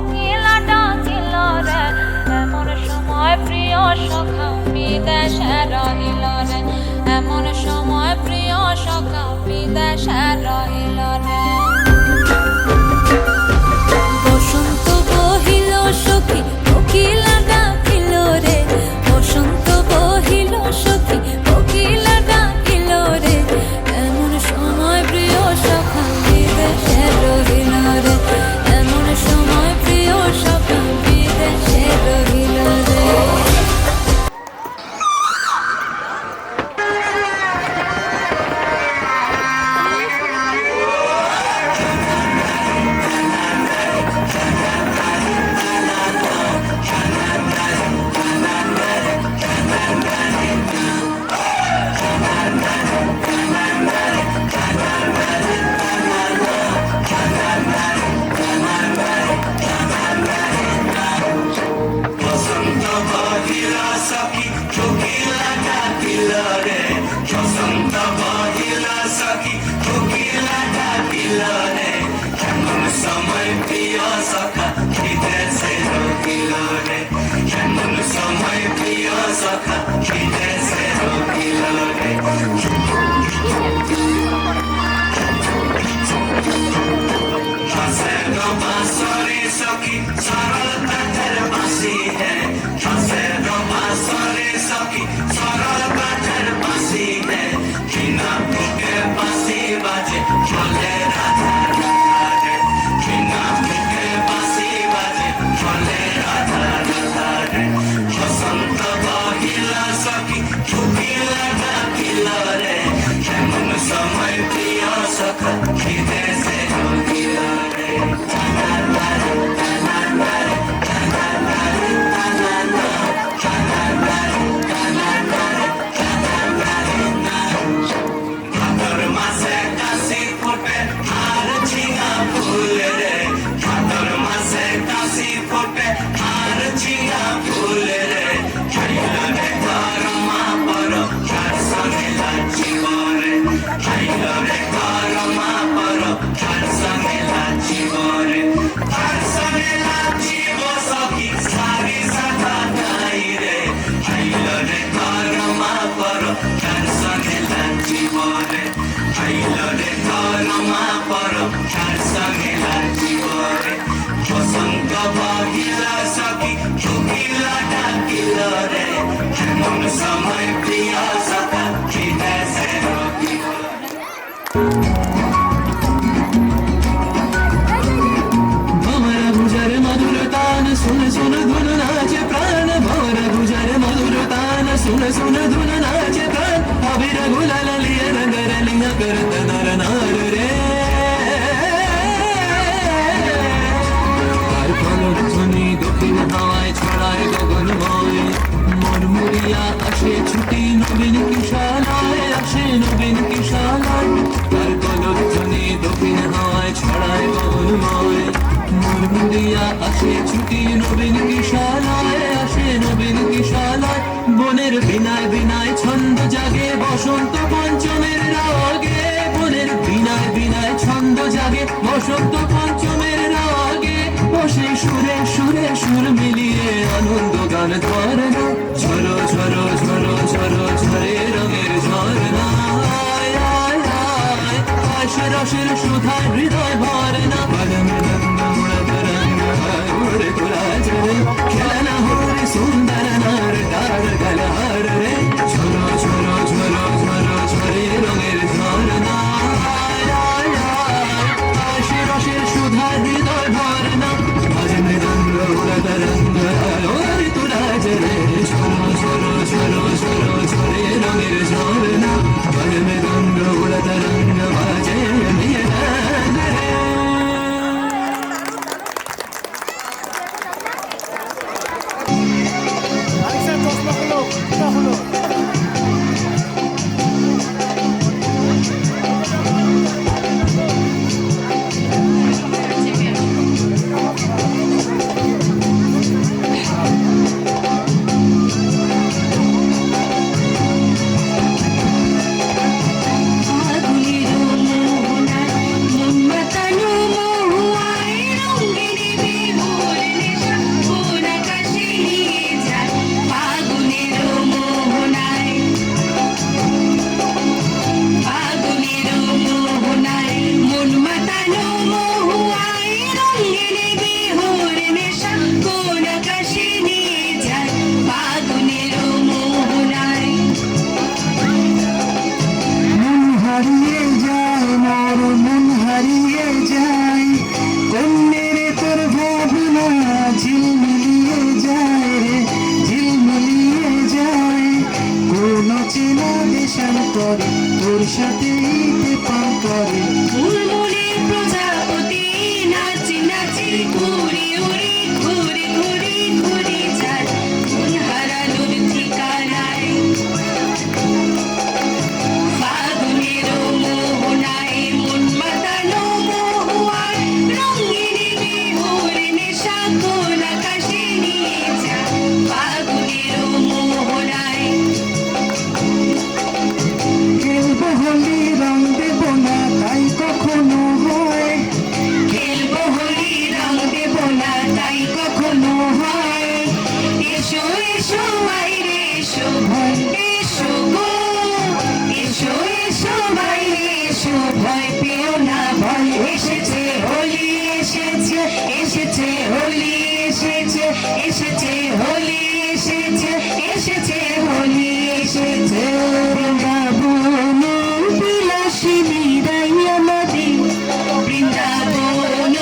Speaker 7: কোকিলা ডাকিল রে এমন সময় প্রিয় সখা বিদেশে রহিল রে এমন সময় প্রিয় সখা বিদেশে রহিল রে বসন্ত বহিল সখী কোকিলা ডাকিল রে বসন্ত বহিল সখী কোকিলা ডাকিল রে এমন সময় প্রিয় সখা বিদেশে রহিল রে এমন সময় প্রিয় সখা বিদেশে রহিল রে
Speaker 3: বসন্ত বহিলা সখী কোকিলা ডাকিল রে বসন্ত বহিলা সখী কোকিলা ডাকিল রে এমন সময় প্রিয় সখা বিদেশে রহিল রে এমন সময় প্রিয় সখা বিদেশে রহিল রে হাসে গো বাঁশরি সখী সরল কাঠের বাঁশি হে হাসে গো বাঁশরি সখী সরল কাঠের বাঁশি হে বিনা বুকে বাঁশি বাজে চলে রাধা রাধা রে বিনা বুকে বাঁশি বাজে চলে রাধা রাধা রে বসন্ত বহিলা সখী কোকিলা ডাকিল রে এমন সময় প্রিয় সখা বিদেশে রহিল রে ভাদর মাসে কাশি ফোটে আর ঝিঙা ফুল রে ভাদর মাসে কাশি ফোটে আর ঝিঙা ফুল রে খাইল রে ঘর মা পর তার সঙ্গে লাচিব রে খাইল রে ঘর মা পর তার সঙ্গে লাচিব রে তার সঙ্গে লাচিব সখী সারি সাথা গাই রে খাইল রে ঘর মা পর তার সঙ্গে লাচিব রে খাইল রে ঘর মা পর তার সঙ্গে লাচিব রে বসন্ত বহিলা সখী কোকিলা ডাকিল রে এমন সময় প্রিয় সখা বিদেশে রহিল ভমরা ভুজার মধুর তান শুনে শুনে ধুন নাচে প্রাণ ভমরা ভুজার মধুর তান শুনে শুনে ধুন নাচে প্রাণ অবির গুলাল লিয়ে নগর লিঙ্গ করত নর নার রে তার কলর ধ্বনি দক্ষিণ হাওয়ায় ছড়ায় গগনময় মরমুরিয়া আসে ছুটি নবীন কিশালায় আসে নবীন কিশালায় তার কলর ধ্বনি দক্ষিণ হাওয়ায় ছড়ায় গগনময় মরমুরিয়া আসে ছুটি নবীন কিশালায় আসে নবীন কিশালায় বনের বিনায় বিনায় ছন্দ জাগে বসন্ত পঞ্চমের রাগে বনের বিনায় বিনায় ছন্দ জাগে বসন্ত পঞ্চমের রাগে বসে সুরে সুরে সুর মিলিয়ে আনন্দ গান ধরে না ঝরো ঝরো ঝরো ঝরো ঝরে রঙের ঝরনা আয় আয় আয় আশে রসের সুধায় হৃদয় ভরে না পরম রঙ্গ উড়ত রঙ্গ উড়ে তুলা ঝরে খেলনা হরে সুন্দর নার ডার গলার রে ঝরো ঝরো ঝরো ঝরো ঝরে রঙের ঝরনা আয় আয় আয় আশে রসের সুধায় হৃদয় ভরে না পরম রঙ্গ উড়ত রঙ্গ উড়ে তুলা ঝরে ঝরো ঝরো ঝরো ঝরো ঝরে রঙের ঝরনা পরম রঙ্গ উড়ত রঙ্গ বাজে নিয়ে রে
Speaker 6: আরেকটা প্রশ্ন হলো এটা হলো
Speaker 3: ভাই এসেছে হোলি এসেছে এসেছে হোলি এসেছে এসেছে হোলি এসেছে এসেছে হোলি এসেছে বৃন্দাবন বিলাসিনী রাই আমাদের বৃন্দাবন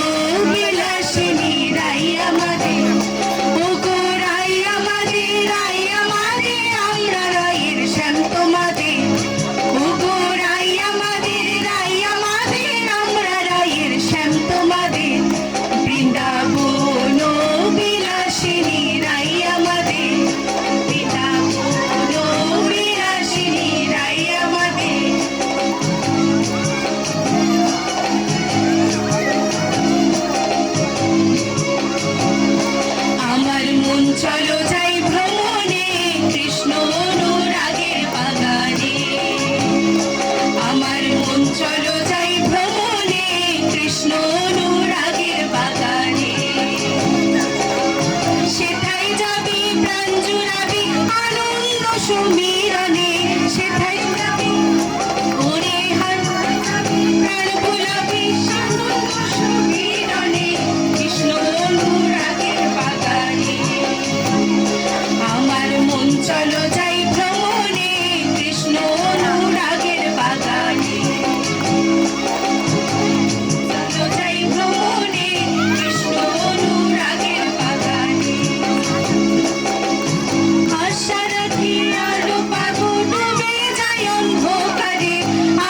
Speaker 3: বিলাসিনী রাই আমাদের ও গো রাই আমাদের আমরা রায়ের শ্যাম তোমাদের ও গো রাই আমাদের আমরা রায়ের শ্যাম তোমাদের বৃন্দাবন বিলাসিনী রাই আমাদের বৃন্দাবন বিলাসিনী রাই আমাদের আমার মন চলো যাই ভ্রমণে কৃষ্ণ অনুরাগের বাগানে আমার মন চলো যাই ভ্রমণে কৃষ্ণ অনুরাগের বাগানে সেথায় যাবি প্রাণ জুড়াবি আনন্দ সমীরণে সেথায় যাবি ওরে হার প্রাণ ভুলাবি আনন্দ সমীরণে কৃষ্ণ অনুরাগের বাগানে আমার মন চলো যাই ভ্রমণে কৃষ্ণ অনুরাগের বাগানে চলো যাই ভ্রমণে কৃষ্ণ অনুরাগের বাগানে আশা রাখি আলো পাবো ডুবে যাই অন্ধকারে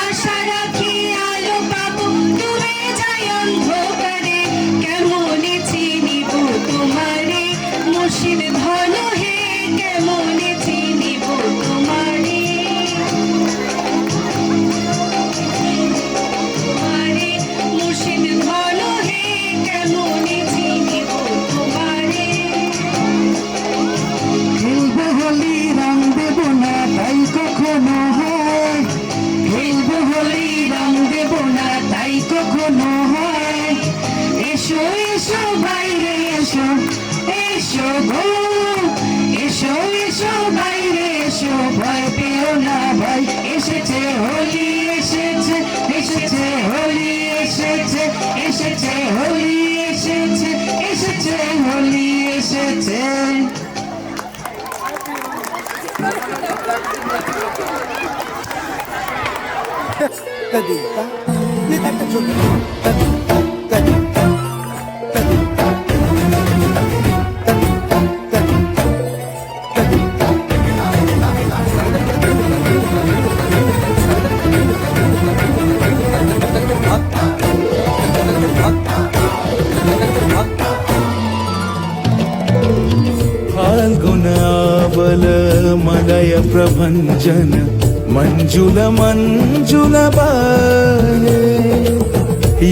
Speaker 3: আশা রাখি আলো পাবো ডুবে যাই অন্ধকারে কেমনে চিনিব তোমারে মুর্শিদ ধন হে কেমনে চিনিব তোমারে তোমারে মুর্শিদ ধন হে কেমনে চিনিব তোমারে খেলবো হোলি রং দেব না তাই কখনো হয় খেলবো হোলি রং দেব না তাই কখনো হয় এসো এসো বাইরে এসো এসো গো এসো এসো বাইরে এসো ভয় পেও না ভাই এসেছে হোলি এসেছে এসেছে হোলি এসেছে এসেছে হোলি এসেছে এসেছে হোলি এসেছে फाल्गुनावल मलय प्रभञ्जन मंजुल मंजुल बाये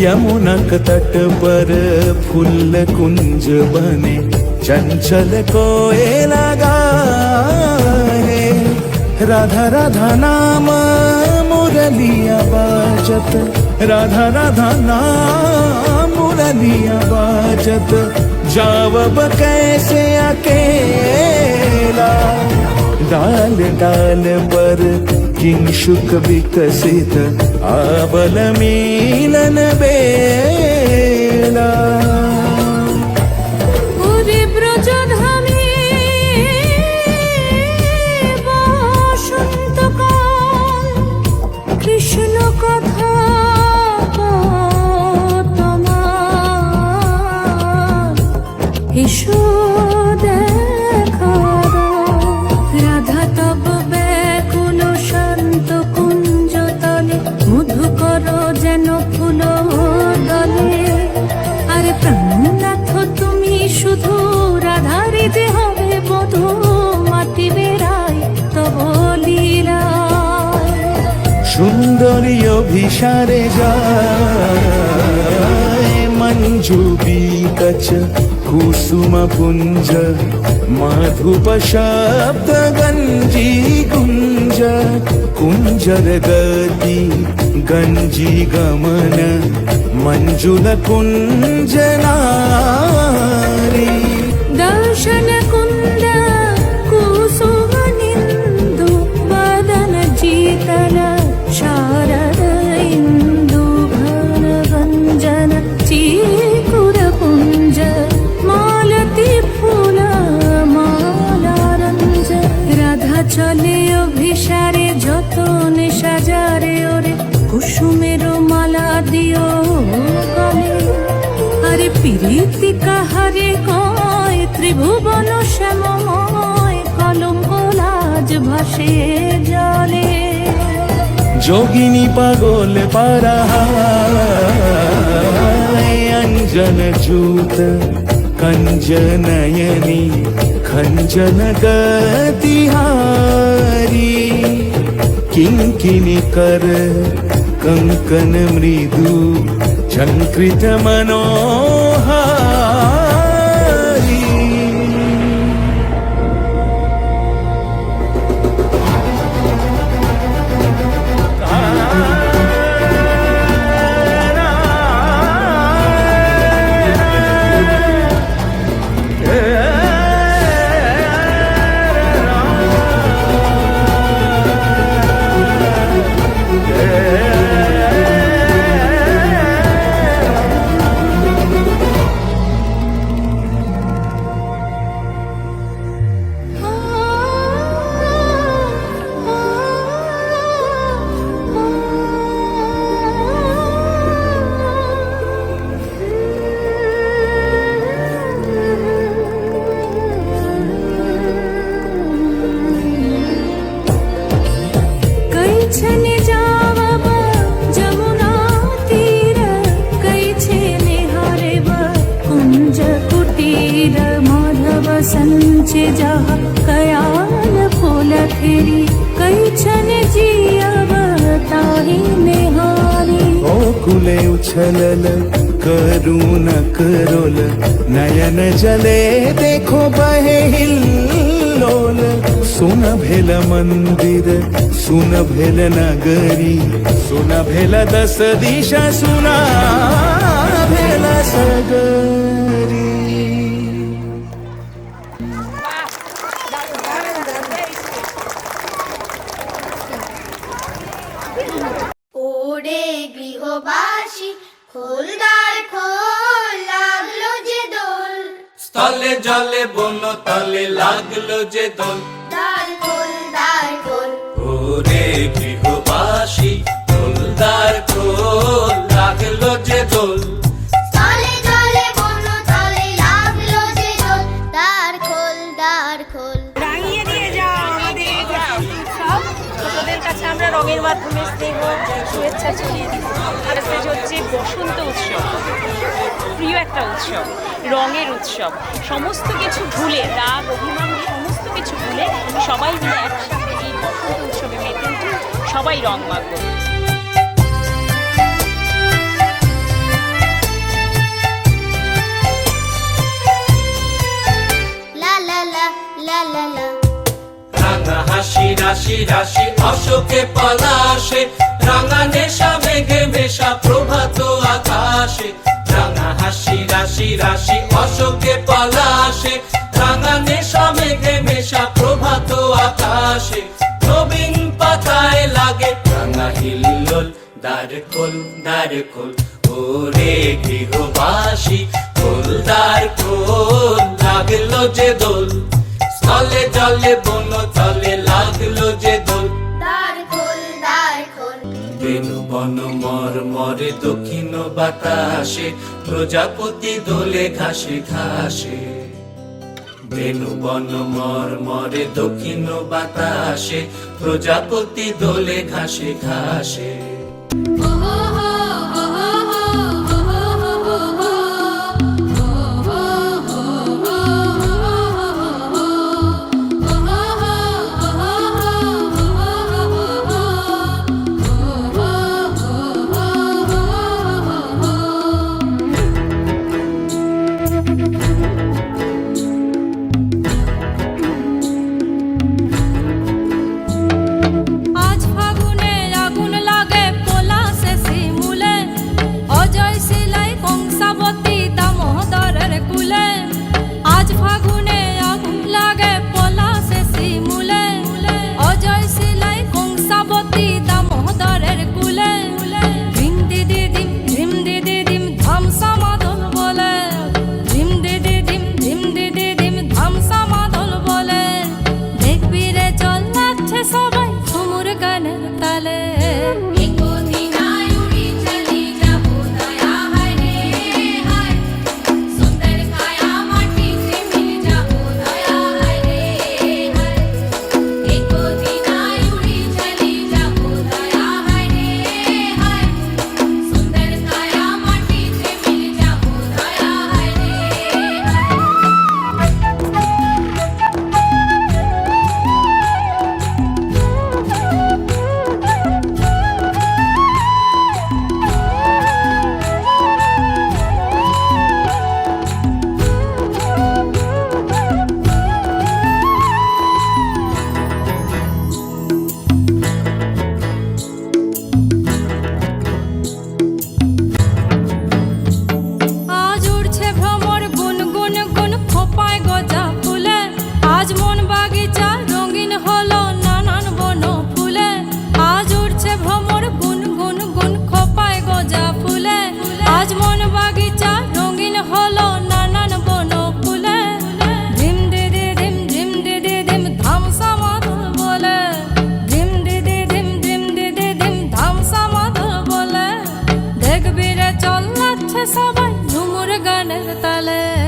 Speaker 3: यमुनक तट पर फूल कुंज बने चंचल कोयला गाए राधा राधा नाम मुरलिया बाजत राधा राधा नाम मुरलिया बाजत जावब कैसे अकेला डाल डाल पर किंशुक विकसित आबल मिलन बेला
Speaker 7: ওরে ব্রজধামে বসন্তকাল কৃষ্ণ কথা তোমার এসো দেখা দাও। রাধা তব ব্যাকুল শান্ত কুঞ্জ তলে মধুকর যেন ফুল দলে আর প্রাণনাথ তুমি শুধু রাধারে যে হবে বধূ মাটি বেড়ায় তব লীলা
Speaker 3: সুন্দরী অভিসারে যায় মঞ্জু বিকচ কুসুম পুঞ্জ মাধুপ শব্দ গঞ্জি কুঞ্জ কুঞ্জর গতি গঞ্জি গমন মঞ্জুল কুঞ্জ নারী
Speaker 7: দর্শন কুন্দ কুসুম নিন্দু বদন जीतल शारद इंदु भनवा চলে অভিসারে যতনে সাজারে ওরে কুসুমের মালা দিও গলে আরে প্রীতি কাহারে কয় ত্রিভুবন শ্যামময় কলঙ্ক লাজ ভাসে জলে
Speaker 3: যোগিনী পাগল পারা अंजन जूत कंजनयनी खंजन गतिहारी किंकिनी कर कंकन मृदु झंकृत मनोहारी
Speaker 7: कैछने जावब जमुना तीर कैछे निहारेब कुंज कुटीर माधव संचे जहा कयाल फूल फेरी कैछने जियब ताहि निहारी
Speaker 3: कुले उछलल करुण करोल नयन जले देखो बहे हिल्लोल सुन भेल मंदिर सुन भेल नगरी सुन भेल दस दिशा सुना भेल सगरी
Speaker 2: ওরে গৃহবাসী খোলদার খোল লাগলো যে দোল
Speaker 6: স্থলে জলে বন তলে লাগলো যে দোল
Speaker 2: দ্বার খোল দ্বার খোল
Speaker 6: ওরে গৃহবাসী খোলদার খোল লাগলো যে দোল
Speaker 2: তলে জলে বন তলে লাগলো যে দোল দ্বার খোল দ্বার খোল
Speaker 9: রাঙিয়ে দিয়ে যাও আমাদের এই উৎসব ছোটদের কাছে আমরা রঙের মাধ্যমে স্নেহ শুভেচ্ছা ছড়িয়ে দিই আর স্টেজ হচ্ছে বসন্ত উৎসব প্রিয় একটা উৎসব রঙের উৎসব সমস্ত কিছু ভুলে রাগ অভিমান সমস্ত কিছু ভুলে সবাই মিলে একসাথে এই বসন্ত উৎসবে মেতে উঠে সবাই রং মাখবো
Speaker 2: লা লা লা লা লা লা
Speaker 6: রাঙা হাসি রাশি রাশি অশোকে পলাশে রাঙা নেশা মেঘে মেশা প্রভাত আকাশে রাঙা হাসি রাশি রাশি অশোকে পলাশে রাঙা নেশা মেঘে মেশা প্রভাত আকাশে নবীন পাতায় লাগে রাঙা হিল্লোল দ্বার খোল ওরে গৃহবাসী খোলদার খোল লাগলো যে দোল স্থলে জলে বন তলে লাগলো যে দোল
Speaker 2: দ্বার খোল দ্বার খোল
Speaker 6: বেনু বন মর মরে দক্ষিণ বাতাসে প্রজাপতি দোলে ঘাসে ঘাসে বেনু বন মর মরে দক্ষিণ বাতাসে প্রজাপতি দোলে ঘাসে ঘাসে
Speaker 7: আজ ফাগুনে আগুন লাগে পলাশে সবাই ঝুমুর গানের তালে